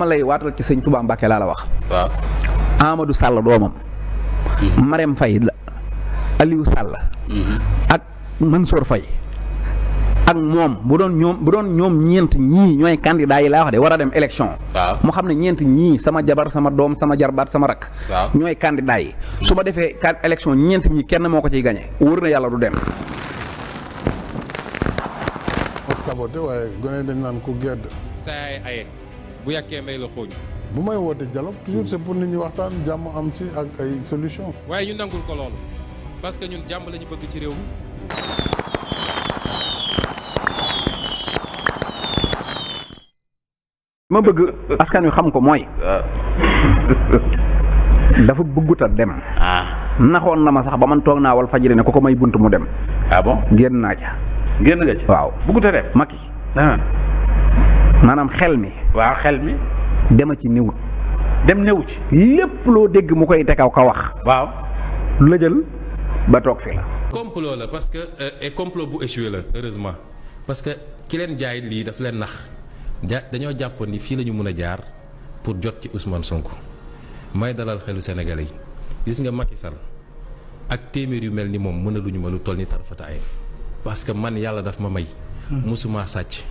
dama lay waatal ci sëñ Touba Mbacke laa la wax. waaw Amadou Sall doomam. Marème Faye la Aliou Sall. ak Mansour Faye ak moom bu doon ñoom ñeent ñii ñooy candidat yi laa wax de war a dem élection. waaw mu xam ne ñeent ñii sama jabar sama doom sama jarbaat sama rakk. waaw ñooy candidat yi. su ma defee élection ñeent ñii kenn moo ko ciy gañe wóor na yàlla du dem. saboté waaye gone dañ naan ku gedd. saa yaay aye bu yàkkee may la xooñ. bu may woote dialogue toujours c'est pour nit ñi waxtaan jàmm am ci ak ay solution. waaye ñu nangul ko loolu parce que ñun jàmm la ñu bëgg ci réew mi. ma bëgg askan wi xam ko mooy. dafa bëggut a dem. naxoon na ma sax ba man toog naa wal fajiri ne ko may bunt mu dem. ah bon génn naa ca. génn nga ci. waaw bëggut a dem. Macky. maanaam xel mi. waaw xel mi. dema ci niwut. dem ñëw ci. lépp loo dégg mu koy tekaw ka wax. waaw. la jël ba toog fi la. complot la parce que et complot bu échoué la heureusement parce que ki leen jaay lii daf leen nax dañoo jàppoon ni fii la ñu mën a jaar pour jot ci Ousmane Sonko may dalal xelu Sénégalais yi gis nga Macky Sall ak téeméer yu mel ni moom mën a lu ñu ma lu toll ni tarfata ay parce que man yàlla daf ma may. musuma sàcc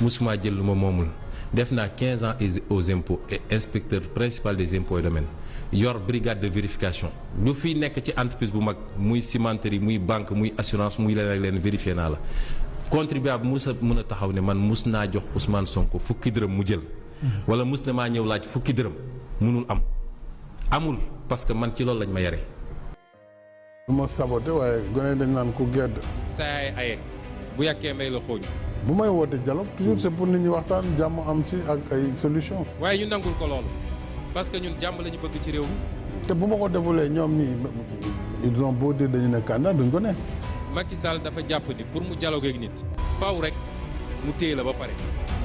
musuma jël lu ma moomul def naa 15 ans aux impôts et inspecteur principal des impôts et domaines yor brigade de vérification lu fi nekk ci entreprise bu mag muy cimenterie muy banque muy assurance muy leen ak leen vérifié naa la contribuable mus a mën a taxaw ne man mus naa jox Ousmane Sonko fukki dërëm mu jël wala mus na maa ñëw laaj fukki dërëm mënul amul parce que man ci loolu lañ ma yare du ma saboté waaye gone dañ naan ku gedd. saa yaay aye bu yàkkee may la xooñ. bu may woote dialogue toujours c'est pour nit ñi waxtaan jàmm am ci ak ay solution. waaye ñu nangul ko loolu parce que ñun jàmm la ñu bëgg ci réew mi. te bu ma ko defulee ñoom ñii ils ont beau dire dañu ne candidat duñ ko ne. Macky Sall dafa jàpp ni pour mu dialogue ak nit faaw rek mu téye la ba pare.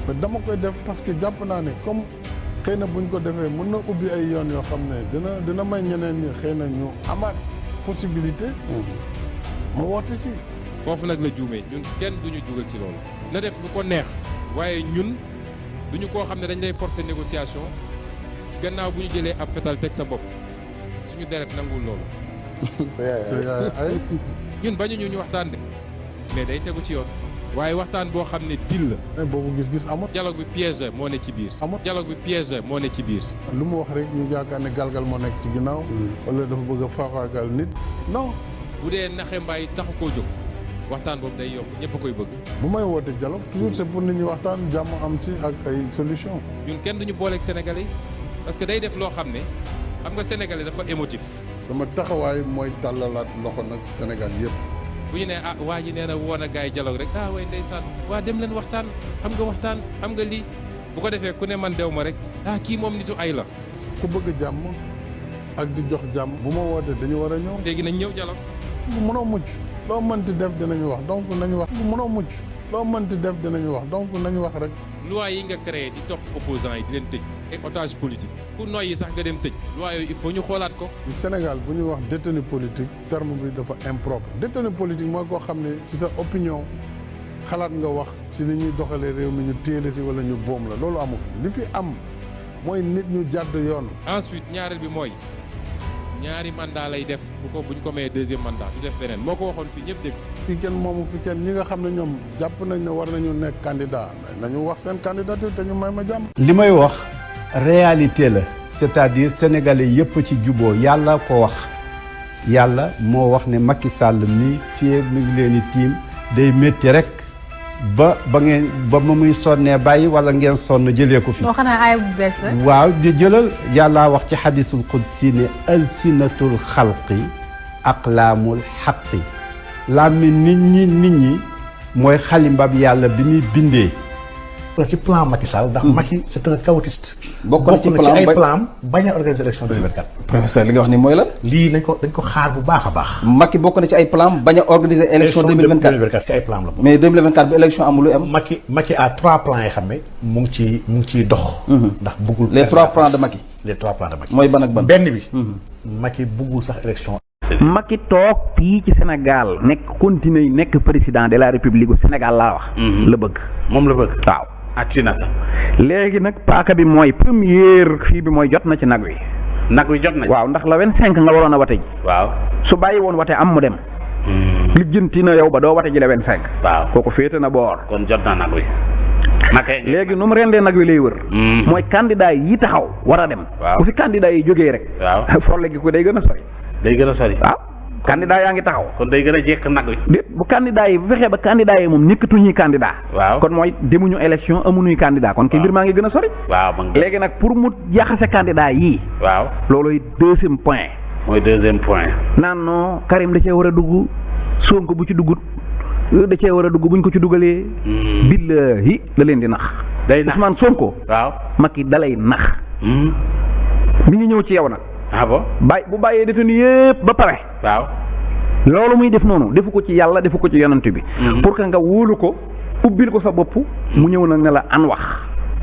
mais dama koy def parce que jàpp naa ne comme xëy na buñ ko defee mën na ubbi ay yoon yoo xam ne dina may ñeneen ñi xëy na ñu amaat possibilité. ma woote ci. foofu nag la juumee ñun kenn duñu dugal ci loolu. na def lu ko neex waaye ñun duñu koo xam ne dañ lay forcer négociation gannaaw bu ñu jëlee ab fetal teg sa bopp suñu deret nanguwul loolu. sa yaay ay. ñun bañu ñu waxtaan de mais day tegu ci yoon waaye waxtaan boo xam ne dil la. boobu gis-gis amul. dialogue bi piège moo ne ci biir. dialogue bi piège moo ne ci biir. lu mu wax rek ñu yaakaar ne galgal moo nekk ci ginnaaw. wala dafa bëgg a faagaagal nit. non. bu dee naxe mbaay taxu koo jóg waxtaan boobu day yomb ñëpp a koy bëgg. bu may woote dialogue toujours c'est pour nit ñi waxtaan jàmm am ci ak ay solution. ñun kenn duñu booleeg Sénégalais yi parce que day def loo xam ne xam nga Sénégalais dafa émotif. sama taxawaay mooy tàllalaat loxo nag Sénégal yëpp. bu ñu nee waa ji nee na woon a gars yi dialogue rek way ndeysaan waa dem leen waxtaan xam nga lii bu ko defee ku ne man dew ma rek kii moom nitu ay la. ku bëgg jàmm ak di jox jàmm. bu ma wootee dañu war a ñëw. léegi nañ ñëw dialogue. mënoo mucc loo mënti def dinañu wax donc nañu wax. mënoo mucc loo mënti def dinañu wax donc nañu wax rek. loi yi nga créé di topp opposants yi di leen tëj ay otage politique ku noyyi sax nga dem tëj loi yooyu il faut ñu xoolaat ko. Sénégal bu ñuy wax détenu politique terme bi dafa impropre détenu politique mooy koo xam ne ci sa opinion xalaat nga wax ci li ñuy doxalee réew mi ñu téele si wala ñu boom la loolu amu fi li fi am mooy nit ñu jàdd yoon. ensuite ñaareel bi mooy ñaari mandat lay def buñ ko mayee deuxième mandat du def beneen moo ko waxoon fii ñëpp dégg. fii kenn moomu fi kenn ñi nga xam ne ñoom jàpp nañ ne war nañu nekk candidat nañu wax seen candidature te ñu may ma jàmm. li may wax réalité la c'est-à-dire sénégalais yëpp ci juboo yàlla ko wax yàlla moo wax ne Macky Sall mi fii mi ngi leen di tiim day métti rek ba ma muy sonnee bàyyi wala ngeen sonn jëlee ko fi. moo xanaa aaya bu bees la. waaw di jëlal yàllaa wax ci xadisul qudsi ne alsinatul xalqi aqlaamul xaqi làmmi nit ñi mooy xalimbab yàlla bi muy bindee. ci plan Macky Sall ndax Macky c'est un chaotiste. bokk na ci ay plan bañ a organiser élection 2024. professeur li nga wax ni mooy lan. lii dañ ko xaar bu baax a baax. Macky bokk na ci ay plan bañ a organiser élection 2024 ci ay plan la. mais 2024 bi élection amul lu am. Macky a 3 plans yoo xam ne mu ngi ciy dox. ndax bëggul. les 3 plans de Macky. les 3 plans de Macky. mooy ban ak ban. benn bi. Macky bëggul sax élection. Macky toog fii ci Sénégal nekk continuer nekk président de la République du Sénégal laa wax. la bëgg moom la bëgg waaw. ak ci naka. léegi nag paaka bi mooy première fii bi mooy jot na ci nag wi. nag wi jot na waaw ndax la 25 nga waroon a wate ji. waaw su bàyyi woon wate am mu dem. lijjanti na yow ba doo wate ji la 25. waaw kooku féete na boor. kon jot na nag wi. léegi nu mu rendee nag wi lay wër. mooy candidat yi taxaw war a dem. waaw bu fi candidat yi jógee rek. waaw forle gi ko day gën a sori. day gën a sori. waaw candidat yaa ngi taxaw. kon day gën a jekk nag wi. déet bu candidat yi bu fexee ba candidat yi moom nekkatuñuy candidat. waaw kon mooy demuñu élection amuñuy candidat kon kii mbir maa ngi gën a sori. waaw léegi nag pour mu jaxase candidat yii. waaw looloy deuxième point. mooy deuxième point. naan non Karim da cee war a dugg Sonko bu ci duggut da cee war a dugg buñ ko ci dugalee. billahi la leen di nax. day nax Ousmane Sonko. waaw Macky dalay nax. mi ngi ñëw ci yow nag. ah bon bu bàyyee détenu yëpp ba pare. waaw loolu muy def noonu defu ko ci yàlla defu ko ci yonent bi. pour que nga wóolu ko ubbil ko sa bopp mu ñëw nag ne la an wax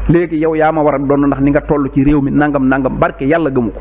léegi yow yaa ma war a doon ndax ni nga toll ci réew mi nangam barke yàlla gëmu ko.